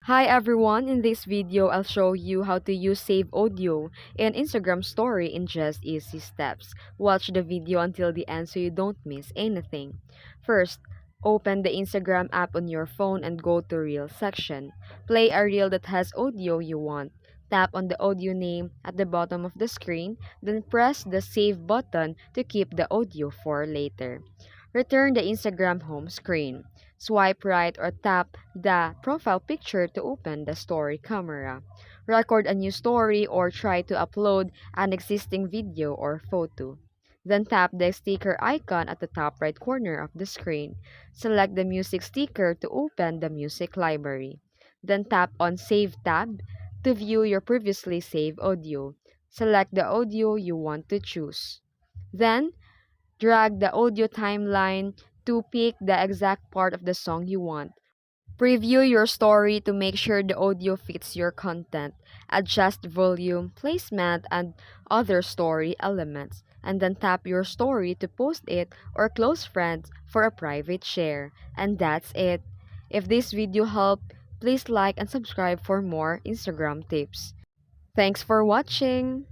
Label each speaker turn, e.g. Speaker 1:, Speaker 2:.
Speaker 1: Hi everyone, in this video I'll show you how to use Save Audio in Instagram Story in just easy steps. Watch the video until the end so you don't miss anything. First, open the Instagram app on your phone and go to Reel section. Play a reel that has audio you want. Tap on the audio name at the bottom of the screen, then press the Save button to keep the audio for later. Return the Instagram home screen. Swipe right or tap the profile picture to open the story camera. Record a new story or try to upload an existing video or photo. Then tap the sticker icon at the top right corner of the screen. Select the music sticker to open the music library. Then tap on Save tab to view your previously saved audio. Select the audio you want to choose. Then, drag the audio timeline to pick the exact part of the song you want. Preview your story to make sure the audio fits your content. Adjust volume, placement, and other story elements. And then tap your story to post it or close friends for a private share. And that's it. If this video helped, please like and subscribe for more Instagram tips. Thanks for watching!